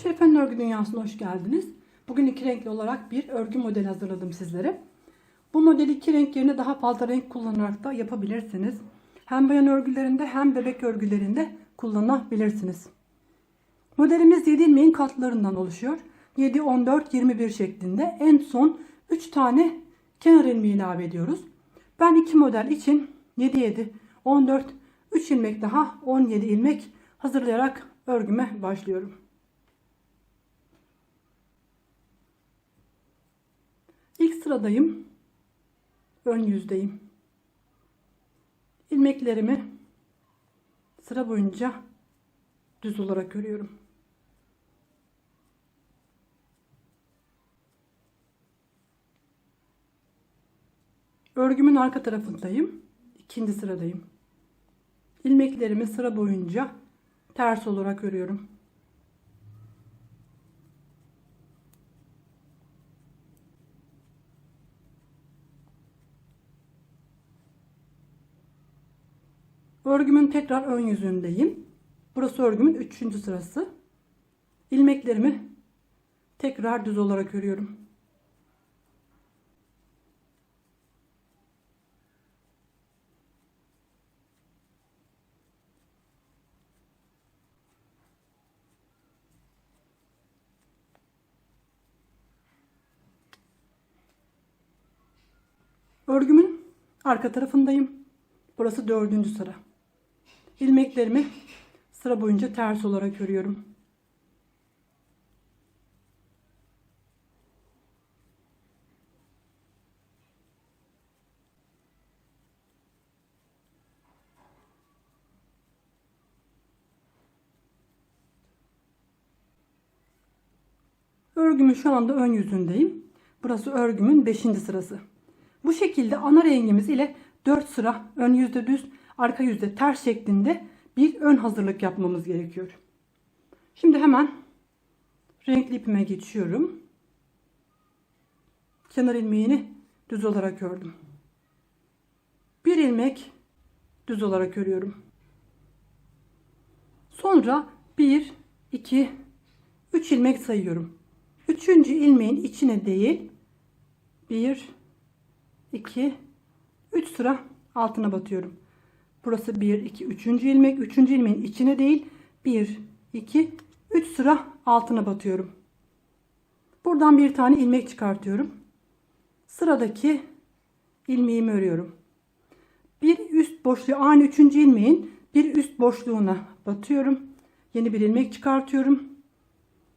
Şerife'nin örgü dünyasına hoş geldiniz. Bugün iki renkli olarak bir örgü modeli hazırladım sizlere. Bu modeli iki renk yerine daha fazla renk kullanarak da yapabilirsiniz. Hem bayan örgülerinde hem bebek örgülerinde kullanabilirsiniz. Modelimiz 7 ilmeğin katlarından oluşuyor. 7, 14, 21 şeklinde. En son 3 tane kenar ilmeği ilave ediyoruz. Ben iki model için 7, 7, 14, 3 ilmek daha 17 ilmek hazırlayarak örgüme başlıyorum. İlk sıradayım. Ön yüzdeyim. İlmeklerimi sıra boyunca düz olarak örüyorum. Örgümün arka tarafındayım. İkinci sıradayım. İlmeklerimi sıra boyunca ters olarak örüyorum. Örgümün tekrar ön yüzündeyim. Burası örgümün 3. sırası. İlmeklerimi tekrar düz olarak örüyorum. Örgümün arka tarafındayım. Burası 4. sıra. İlmeklerimi sıra boyunca ters olarak örüyorum. Örgümün şu anda ön yüzündeyim. Burası örgümün 5. sırası. Bu şekilde ana rengimiz ile 4 sıra ön yüzde düz, arka yüzde ters şeklinde bir ön hazırlık yapmamız gerekiyor. Şimdi hemen renkli ipime geçiyorum. Kenar ilmeğini düz olarak ördüm. Bir ilmek düz olarak örüyorum. Sonra 1, 2, 3 ilmek sayıyorum. 3. ilmeğin içine değil, 1, 2, 3 sıra altına batıyorum. Burası 1, 2, 3. ilmek. 3. ilmeğin içine değil, 1, 2, 3 sıra altına batıyorum. Buradan bir tane ilmek çıkartıyorum. Sıradaki ilmeğimi örüyorum. Bir üst boşluğu, aynı 3. ilmeğin bir üst boşluğuna batıyorum. Yeni bir ilmek çıkartıyorum.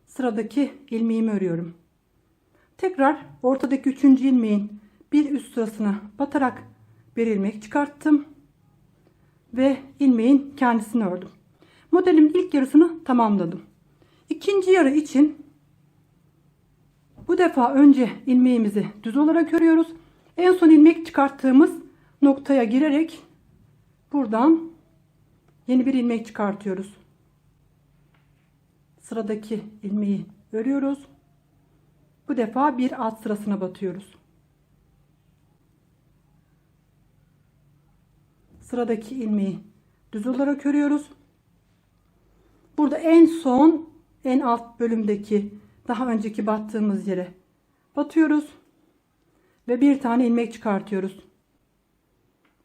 Sıradaki ilmeğimi örüyorum. Tekrar ortadaki 3. ilmeğin bir üst sırasına batarak bir ilmek çıkarttım ve ilmeğin kendisini ördüm. Modelimin ilk yarısını tamamladım. İkinci yarı için bu defa önce ilmeğimizi düz olarak örüyoruz. En son ilmek çıkarttığımız noktaya girerek buradan yeni bir ilmek çıkartıyoruz. Sıradaki ilmeği örüyoruz. Bu defa bir alt sırasına batıyoruz. Sıradaki ilmeği düz olarak örüyoruz. Burada en son en alt bölümdeki daha önceki battığımız yere batıyoruz ve bir tane ilmek çıkartıyoruz.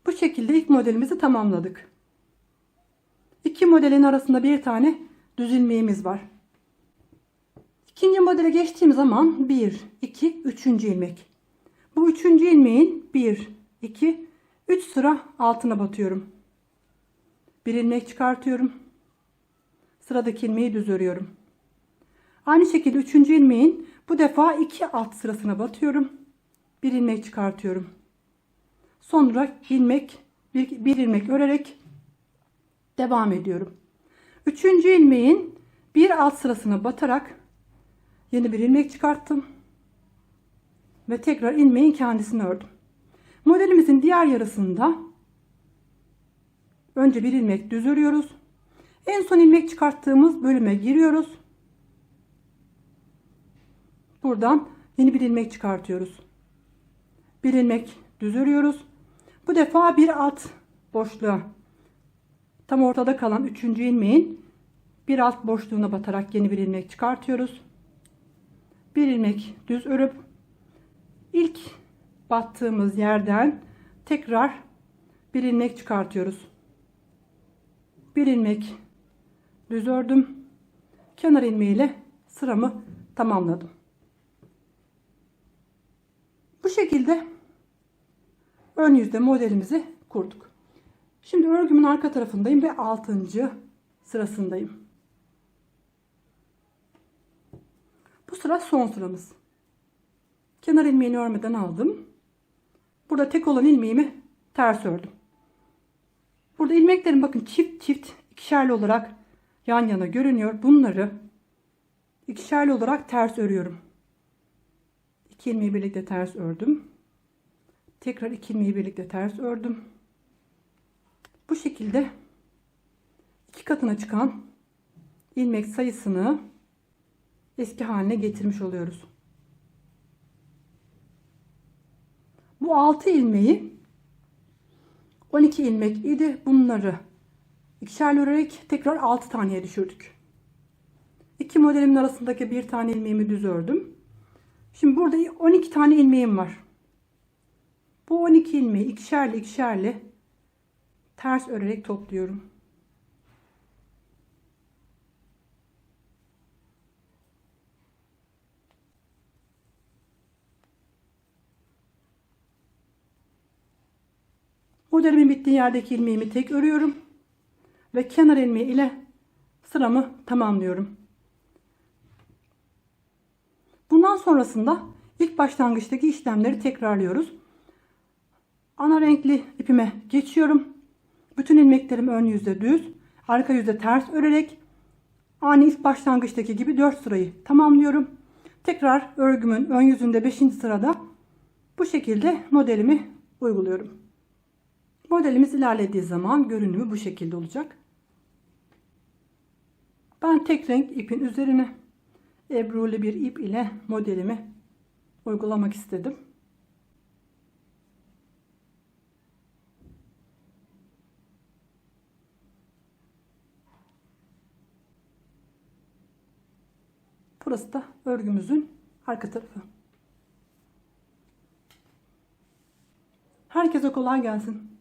Bu şekilde ilk modelimizi tamamladık. İki modelin arasında bir tane düz ilmeğimiz var. İkinci modele geçtiğim zaman 1, 2, 3. ilmek. Bu 3. ilmeğin 1, 2, 3 sıra altına batıyorum. Bir ilmek çıkartıyorum. Sıradaki ilmeği düz örüyorum. Aynı şekilde 3. ilmeğin bu defa 2 alt sırasına batıyorum. Bir ilmek çıkartıyorum. Sonra bir ilmek örerek devam ediyorum. 3. ilmeğin bir alt sırasına batarak yeni bir ilmek çıkarttım ve tekrar ilmeğin kendisini ördüm. Modelimizin diğer yarısında önce bir ilmek düz örüyoruz. En son ilmek çıkarttığımız bölüme giriyoruz. Buradan yeni bir ilmek çıkartıyoruz. Bir ilmek düz örüyoruz. Bu defa bir alt boşluğa, tam ortada kalan 3. ilmeğin bir alt boşluğuna batarak yeni bir ilmek çıkartıyoruz. Bir ilmek düz örüp ilk battığımız yerden tekrar bir ilmek çıkartıyoruz. Bir ilmek düz ördüm. Kenar ilmeğiyle sıramı tamamladım. Bu şekilde ön yüzde modelimizi kurduk. Şimdi örgümün arka tarafındayım ve 6. sırasındayım. Bu sıra son sıramız. Kenar ilmeğini örmeden aldım. Burada tek olan ilmeğimi ters ördüm. Burada ilmeklerim bakın çift çift ikişerli olarak yan yana görünüyor. Bunları ikişerli olarak ters örüyorum. 2 ilmeği birlikte ters ördüm. Tekrar 2 ilmeği birlikte ters ördüm. Bu şekilde 2 katına çıkan ilmek sayısını eski haline getirmiş oluyoruz. Bu 6 ilmeği 12 ilmek idi. Bunları ikişerli örerek tekrar 6 taneye düşürdük. İki modelimin arasındaki bir tane ilmeğimi düz ördüm. Şimdi burada 12 tane ilmeğim var. Bu 12 ilmeği ikişerli ters örerek topluyorum. Modelimin bittiği yerdeki ilmeğimi tek örüyorum ve kenar ilmeği ile sıramı tamamlıyorum. Bundan sonrasında ilk başlangıçtaki işlemleri tekrarlıyoruz. Ana renkli ipime geçiyorum. Bütün ilmeklerim ön yüzde düz, arka yüzde ters örerek aynı ilk başlangıçtaki gibi 4 sırayı tamamlıyorum. Tekrar örgümün ön yüzünde 5. sırada bu şekilde modelimi uyguluyorum. Modelimiz ilerlediği zaman görünümü bu şekilde olacak. Ben tek renk ipin üzerine ebruli bir ip ile modelimi uygulamak istedim. Burası da örgümüzün arka tarafı. Herkese kolay gelsin.